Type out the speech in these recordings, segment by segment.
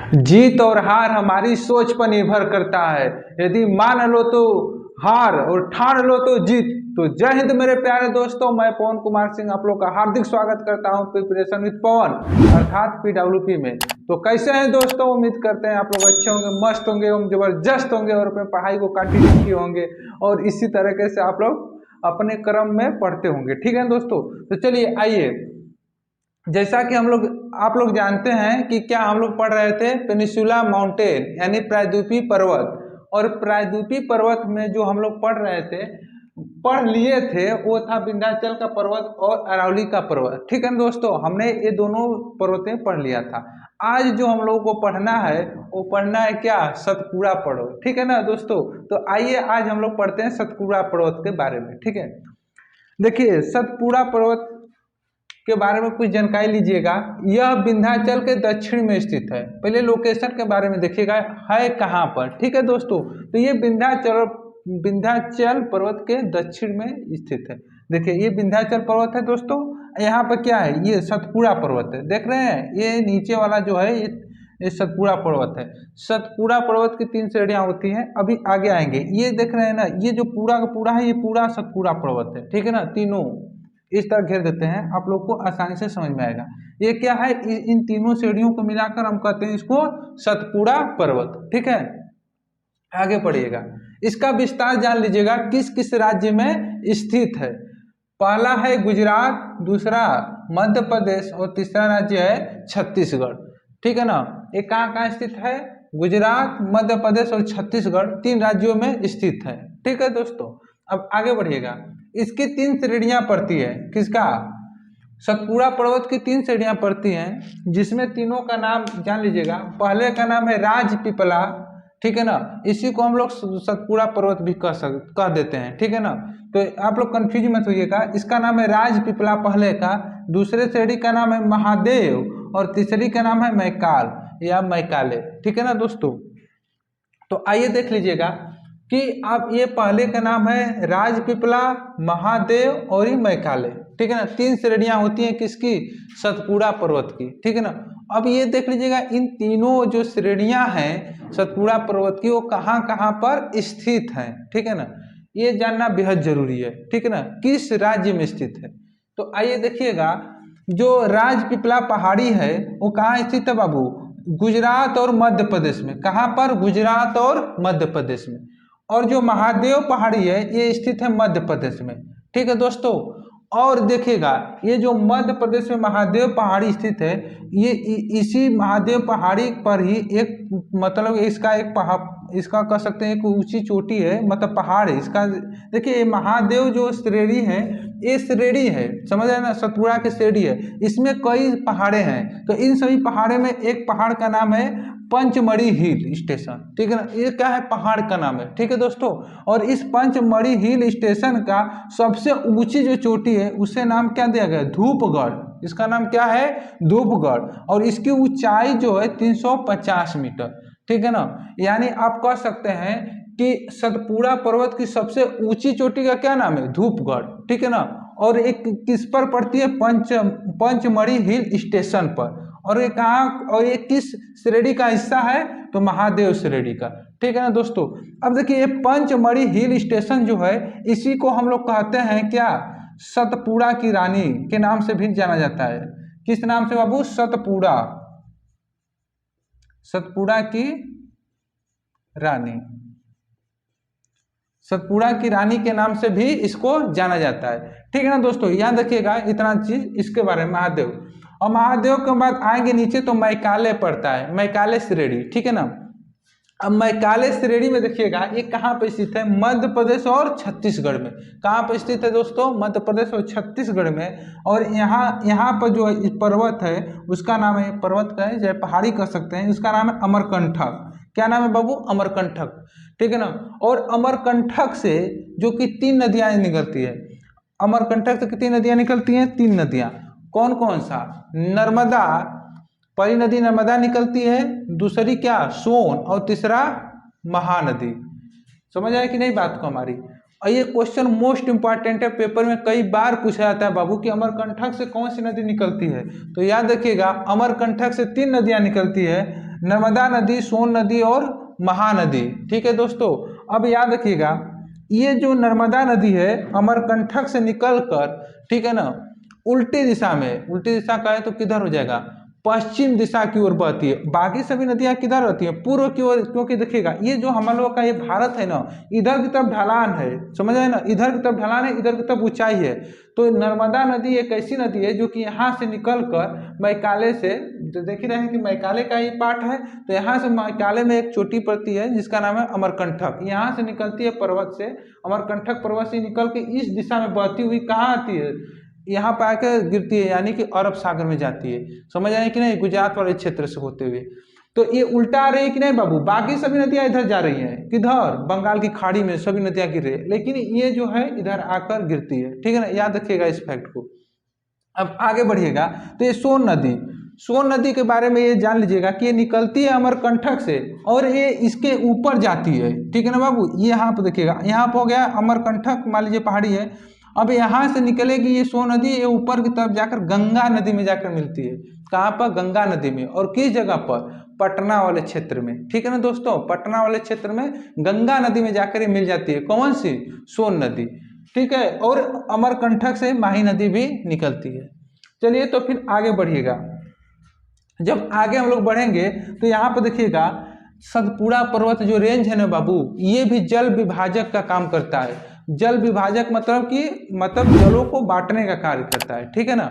जीत और हार हमारी सोच पर निर्भर करता है। यदि मान लो तो हार और ठान लो तो जीत। तो जय हिंद मेरे प्यारे दोस्तों, मैं पवन कुमार सिंह आप लोग का हार्दिक स्वागत करता हूं प्रिपरेशन विद पवन अर्थात PWP में। तो कैसे हैं दोस्तों, उम्मीद करते हैं आप लोग अच्छे होंगे, मस्त होंगे एवं जबरदस्त होंगे और अपने पढ़ाई को कंटिन्यू किए होंगे और इसी तरीके से आप लोग अपने क्रम में पढ़ते होंगे। ठीक है दोस्तों, तो चलिए आइए, जैसा कि आप लोग जानते हैं कि क्या हम लोग पढ़ रहे थे पेनिसुला माउंटेन यानी प्रायद्वीपीय पर्वत। और प्रायद्वीपीय पर्वत में जो हम लोग पढ़ लिए थे वो था विंध्याचल का पर्वत और अरावली का पर्वत। ठीक है दोस्तों, हमने ये दोनों पर्वतें पढ़ लिया था। आज जो हम लोगों को पढ़ना है वो पढ़ना है क्या, सतपुड़ा पर्वत। ठीक है ना दोस्तों, तो आइए आज हम लोग पढ़ते हैं सतपुड़ा पर्वत के बारे में। ठीक है, देखिए सतपुड़ा पर्वत के बारे में कुछ जानकारी लीजिएगा। यह विंध्याचल के दक्षिण में स्थित है। पहले लोकेशन के बारे में देखिएगा, है कहाँ पर। ठीक है दोस्तों, तो ये विंध्याचल पर्वत के दक्षिण में स्थित है। देखिए ये विंध्याचल पर्वत है दोस्तों। यहाँ पर क्या है, ये सतपुड़ा पर्वत है। देख रहे हैं ये नीचे वाला जो है ये सतपुड़ा पर्वत है। सतपुड़ा पर्वत की 3 श्रेणियां होती हैं, अभी आगे आएंगे। ये देख रहे हैं ना, ये जो पूरा का पूरा है ये पूरा सतपुड़ा पर्वत है। ठीक है ना, तीनों इस तरह घेर देते हैं, आप लोग को आसानी से समझ में आएगा। ये क्या है, इन तीनों श्रेणियों को मिलाकर हम कहते हैं इसको सतपुड़ा पर्वत। ठीक है, आगे पढ़िएगा, इसका विस्तार जान लीजिएगा किस किस राज्य में स्थित है। पहला है गुजरात, दूसरा मध्य प्रदेश और तीसरा राज्य है छत्तीसगढ़। ठीक है ना, ये कहाँ कहाँ स्थित है, गुजरात, मध्य प्रदेश और छत्तीसगढ़ 3 राज्यों में स्थित है। ठीक है दोस्तों, अब आगे बढ़िएगा। इसकी 3 श्रेणियां पड़ती है, किसका, सतपुड़ा पर्वत की 3 श्रेणियां पड़ती हैं, जिसमें तीनों का नाम जान लीजिएगा। पहले का नाम है राजपीपला। ठीक है ना, इसी को हम लोग सतपुड़ा पर्वत भी कह देते हैं। ठीक है ना, तो आप लोग कंफ्यूज मत होइएगा। इसका नाम है राजपीपला पहले का, दूसरे श्रेणी का नाम है महादेव और तीसरी का नाम है मैकाल या मैकाले। ठीक है ना दोस्तों, तो आइए देख लीजिएगा कि आप ये पहले का नाम है राजपीपला, महादेव और ही मैकाले। ठीक है ना, 3 श्रेणियां होती हैं किसकी, सतपुड़ा पर्वत की। ठीक है ना, अब ये देख लीजिएगा इन तीनों जो श्रेणियां हैं सतपुड़ा पर्वत की वो कहाँ कहाँ पर स्थित हैं। ठीक है ना, ये जानना बेहद जरूरी है। ठीक है ना, किस राज्य में स्थित है। तो आइए देखिएगा, जो राजपीपला पहाड़ी है वो कहाँ स्थित है बाबू, गुजरात और मध्य प्रदेश में। कहाँ पर, गुजरात और मध्य प्रदेश में। और जो महादेव पहाड़ी है ये स्थित है मध्य प्रदेश में। ठीक है दोस्तों, और देखिएगा ये जो मध्य प्रदेश में महादेव पहाड़ी स्थित है, ये इसी महादेव पहाड़ी पर ही एक मतलब इसका कह सकते हैं एक ऊंची चोटी है, मतलब पहाड़ है इसका। देखिए ये महादेव जो श्रेणी है ये श्रेणी है, समझ रहे ना, सतपुड़ा की श्रेणी है, इसमें कई पहाड़े हैं। तो इन सभी पहाड़े में एक पहाड़ का नाम है पंचमढ़ी हिल स्टेशन। ठीक है ना, ये क्या है, पहाड़ का नाम है। ठीक है दोस्तों, और इस पंचमढ़ी हिल स्टेशन का सबसे ऊंची जो चोटी है उसे नाम क्या दिया गया, धूपगढ़। इसका नाम क्या है, धूपगढ़, और इसकी ऊंचाई जो है 350 मीटर। ठीक है ना, यानी आप कह सकते हैं कि सतपुड़ा पर्वत की सबसे ऊंची चोटी का क्या नाम है, धूपगढ़। ठीक है ना, और एक किस पर पड़ती है, पंचमढ़ी हिल स्टेशन पर। और ये कहाँ, और ये किस श्रेणी का हिस्सा है, तो महादेव श्रेणी का। ठीक है ना दोस्तों, अब देखिए ये पंचमढ़ी हिल स्टेशन जो है इसी को हम लोग कहते हैं क्या, सतपुड़ा की रानी के नाम से भी जाना जाता है। किस नाम से बाबू, सतपुड़ा, सतपुड़ा की रानी, सतपुड़ा की रानी के नाम से भी इसको जाना जाता है। ठीक है ना दोस्तों, याद रखिएगा इतना चीज इसके बारे में। महादेव, और महादेव के बाद आएंगे नीचे तो मैकाले पड़ता है, मैकाले श्रेणी। ठीक है ना, अब मैकाले श्रेणी में देखिएगा ये कहाँ पर स्थित है, मध्य प्रदेश और छत्तीसगढ़ में। कहाँ पर स्थित है दोस्तों, मध्य प्रदेश और छत्तीसगढ़ में। और यहाँ पर जो पर्वत है उसका नाम है, पर्वत का है चाहे पहाड़ी कह सकते हैं, उसका नाम है अमरकंटक। क्या नाम है बाबू, अमरकंटक। ठीक है ना, और अमरकंटक से जो कि 3 नदियां निकलती है, अमरकंटक से कितनी नदियां निकलती हैं, 3 नदियां। कौन कौन सा, नर्मदा, पहली नदी नर्मदा निकलती है, दूसरी क्या, सोन, और तीसरा महानदी। समझ आया कि नहीं बात को हमारी। और ये क्वेश्चन मोस्ट इंपॉर्टेंट है, पेपर में कई बार पूछा जाता है बाबू कि अमरकंटक से कौन सी नदी निकलती है। तो याद रखिएगा अमरकंटक से 3 नदियां निकलती है, नर्मदा नदी, सोन नदी और महानदी। ठीक है दोस्तों, अब याद रखिएगा ये जो नर्मदा नदी है अमरकंटक से निकलकर, ठीक है ना, उल्टी दिशा में, उल्टी दिशा का है तो किधर हो जाएगा, पश्चिम दिशा की ओर बहती है। बाकी सभी नदियां किधर रहती हैं, पूर्व की ओर, क्योंकि देखिएगा ये जो हम लोग का ये भारत है ना, इधर की तरफ ढलान है, समझ आए ना, इधर की तरफ ढलान है, इधर की तरफ ऊंचाई है। तो नर्मदा नदी एक ऐसी नदी है जो कि यहाँ से निकलकर मैकाले से, जो देख ही रहे हैं कि मैकाले का ही पार्ट है, तो यहाँ से मैकाले में एक चोटी पड़ती है जिसका नाम है अमरकंटक, यहाँ से निकलती है पर्वत से, अमरकंटक पर्वत से निकल के इस दिशा में बहती हुई कहाँ आती है, यहाँ पर आकर गिरती है, यानी कि अरब सागर में जाती है। समझ आए कि नहीं, गुजरात वाले क्षेत्र से होते हुए। तो ये उल्टा आ रही है कि नहीं बाबू, बाकी सभी नदियां इधर जा रही हैं, किधर, बंगाल की खाड़ी में सभी नदियां गिर रही है, लेकिन ये जो है इधर आकर गिरती है। ठीक है ना, याद रखिएगा इस फैक्ट को। अब आगे बढ़िएगा तो ये सोन नदी, सोन नदी के बारे में ये जान लीजिएगा कि ये निकलती है अमरकंटक से और ये इसके ऊपर जाती है। ठीक है ना बाबू, ये यहाँ पर देखिएगा, यहाँ पर हो गया अमरकंटक, मान लीजिए पहाड़ी है, अब यहाँ से निकलेगी ये सोन नदी, ये ऊपर की तरफ जाकर गंगा नदी में जाकर मिलती है। कहाँ पर, गंगा नदी में। और किस जगह पर, पटना वाले क्षेत्र में। ठीक है ना दोस्तों, पटना वाले क्षेत्र में गंगा नदी में जाकर ये मिल जाती है। कौन सी, सोन नदी। ठीक है, और अमरकंटक से माही नदी भी निकलती है। चलिए तो फिर आगे बढ़िएगा। जब आगे हम लोग बढ़ेंगे तो यहाँ पर देखिएगा सतपुड़ा पर्वत जो रेंज है ना बाबू, ये भी जल विभाजक का काम करता है। जल विभाजक मतलब कि जलों को बांटने का कार्य करता है। ठीक है ना,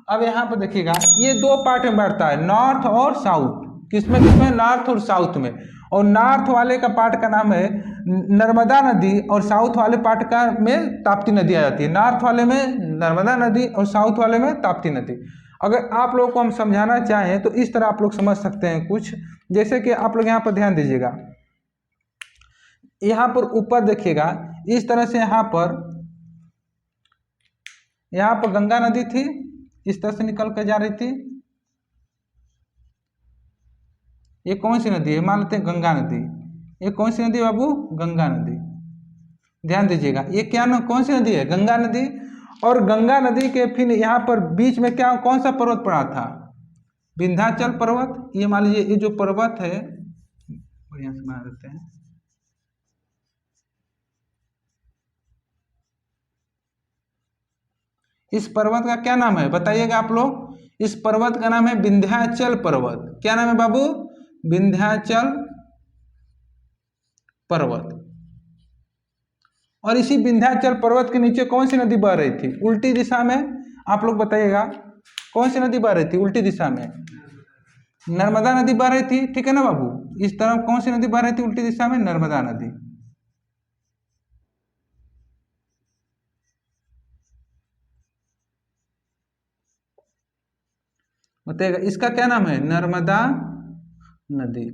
अब यहाँ पर देखिएगा ये दो पार्ट में बांटता है, नॉर्थ और साउथ। किसमें किसमें, नॉर्थ और साउथ में। और नॉर्थ वाले का पार्ट का नाम है नर्मदा नदी और साउथ वाले पार्ट का में ताप्ती नदी आ जाती है। नॉर्थ वाले में नर्मदा नदी और साउथ वाले में ताप्ती नदी। अगर आप लोगों को हम समझाना चाहें तो इस तरह आप लोग समझ सकते हैं कुछ, जैसे कि आप लोग यहाँ पर ध्यान दीजिएगा, यहाँ पर ऊपर देखिएगा इस तरह से, यहाँ पर गंगा नदी थी, इस तरह से निकल कर जा रही थी। ये कौन सी नदी है, मान लेते हैं गंगा नदी। ये कौन सी नदी बाबू, गंगा नदी। ध्यान दीजिएगा ये क्या ना, कौन सी नदी है, गंगा नदी। और गंगा नदी के फिर यहाँ पर बीच में क्या, कौन सा पर्वत पड़ा था, विंध्याचल पर्वत। ये मान लीजिए ये जो पर्वत है, बढ़िया से बना देते हैं, इस पर्वत का क्या नाम है बताइएगा आप लोग। इस पर्वत का नाम है विंध्याचल पर्वत। क्या नाम है बाबू, विंध्याचल पर्वत। और इसी विंध्याचल पर्वत के नीचे कौन सी नदी बह रही थी उल्टी दिशा में, आप लोग बताइएगा, कौन सी नदी बह रही थी उल्टी दिशा में, नर्मदा नदी बह रही थी। ठीक है ना बाबू, इस तरफ कौन सी नदी बह रही थी उल्टी दिशा में, नर्मदा नदी। बताइएगा इसका क्या नाम है, नर्मदा नदी।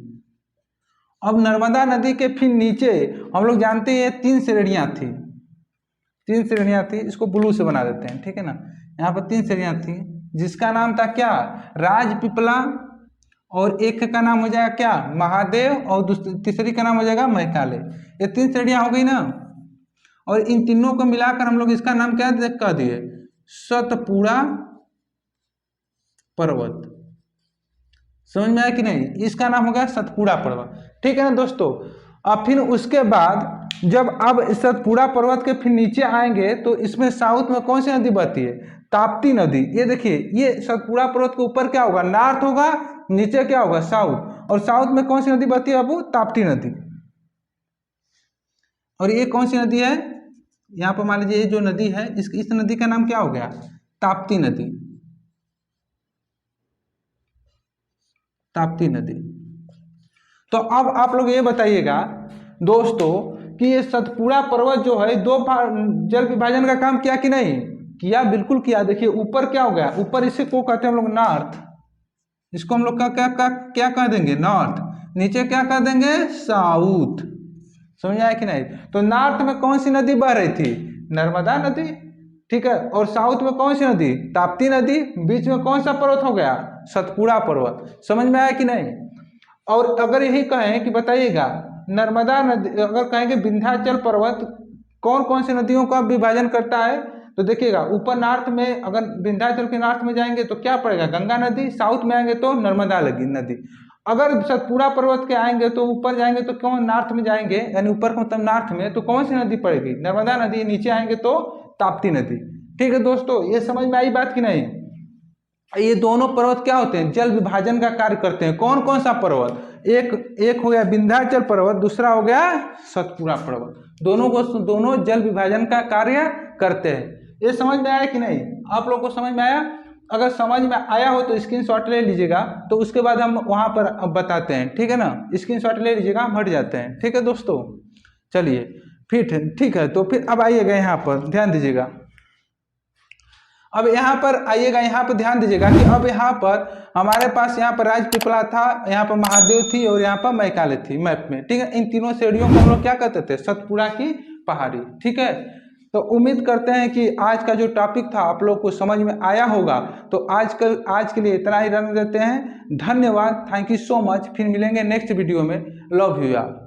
अब नर्मदा नदी के फिर नीचे हम लोग जानते हैं तीन श्रेणियां थी, तीन श्रेणियां थी, इसको ब्लू से बना देते हैं। ठीक है ना, यहाँ पर तीन श्रेणियां थी, जिसका नाम था क्या, राजपीपला, और एक का नाम हो जाएगा क्या, महादेव, और तीसरी का नाम हो जाएगा मैकाले। ये तीन श्रेणियां हो गई ना, और इन तीनों को मिलाकर हम लोग इसका नाम क्या कह दिए, सतपुड़ा पर्वत। समझ में आया कि नहीं, इसका नाम हो गया सतपुड़ा पर्वत। ठीक है ना दोस्तों। अब फिर उसके बाद जब अब सतपुड़ा पर्वत के फिर नीचे आएंगे तो इसमें साउथ में कौन सी नदी बहती है, ताप्ती नदी। ये देखिए ये सतपुड़ा पर्वत के ऊपर क्या होगा, नॉर्थ होगा, नीचे क्या होगा, साउथ। और साउथ में कौन सी नदी बहती है बाबू, ताप्ती नदी। और ये कौन सी नदी है, यहाँ पर मान लीजिए ये जो नदी है इस नदी का नाम क्या हो गया, ताप्ती नदी, ताप्ती नदी। तो अब आप लोग ये बताइएगा दोस्तों कि ये सतपुड़ा पर्वत जो है दो जल विभाजन का काम किया कि नहीं किया, बिल्कुल किया। देखिए ऊपर क्या हो गया, ऊपर इसे को कहते हैं हम लोग नॉर्थ, इसको हम लोग क्या कह देंगे, नॉर्थ। नीचे क्या कह देंगे, साउथ। समझ आया कि नहीं। तो नॉर्थ में कौन सी नदी बह रही थी, नर्मदा नदी। ठीक है, और साउथ में कौन सी नदी, ताप्ती नदी। बीच में कौन सा पर्वत हो गया, सतपुड़ा पर्वत। समझ में आया कि नहीं। और अगर यही कहें कि बताइएगा नर्मदा नदी, अगर कहेंगे विंध्याचल पर्वत कौन कौन सी नदियों का विभाजन करता है, तो देखिएगा ऊपर नॉर्थ में अगर विंध्याचल के नॉर्थ में जाएंगे तो क्या पड़ेगा, गंगा नदी। साउथ में आएंगे तो नर्मदा नदी। अगर सतपुड़ा पर्वत के आएंगे तो ऊपर जाएंगे तो कौन नॉर्थ में जाएंगे, यानी ऊपर का मतलब नॉर्थ में, तो कौन सी नदी पड़ेगी, नर्मदा नदी। नीचे आएंगे तो ताप्ती नदी। ठीक है दोस्तों, ये समझ में आई बात कि नहीं। ये दोनों पर्वत क्या होते हैं, जल विभाजन का कार्य करते हैं। कौन कौन सा पर्वत, एक हो गया विंध्याचल पर्वत, दूसरा हो गया सतपुड़ा पर्वत। दोनों जल विभाजन का कार्य करते हैं। ये समझ में आया कि नहीं, आप लोग को समझ में आया। अगर समझ में आया हो तो स्क्रीनशॉट ले लीजिएगा, तो उसके बाद हम वहां पर अब बताते हैं। ठीक है ना, स्क्रीनशॉट ले लीजिएगा, हम हट जाते हैं। ठीक है दोस्तों, चलिए फिर ठीक है। तो फिर अब आइएगा यहाँ पर, ध्यान दीजिएगा। अब यहाँ पर आइएगा, यहाँ पर ध्यान दीजिएगा कि अब यहाँ पर हमारे पास यहाँ पर राजपीपला था, यहाँ पर महादेव थी और यहाँ पर मैकाले थी मैप में। ठीक है, इन तीनों श्रेणियों को हम लोग क्या कहते थे, सतपुड़ा की पहाड़ी। ठीक है, तो उम्मीद करते हैं कि आज का जो टॉपिक था आप लोग को समझ में आया होगा। तो आज के लिए इतना ही रहने देते हैं। धन्यवाद, थैंक यू सो मच। फिर मिलेंगे नेक्स्ट वीडियो में। लव यू यार।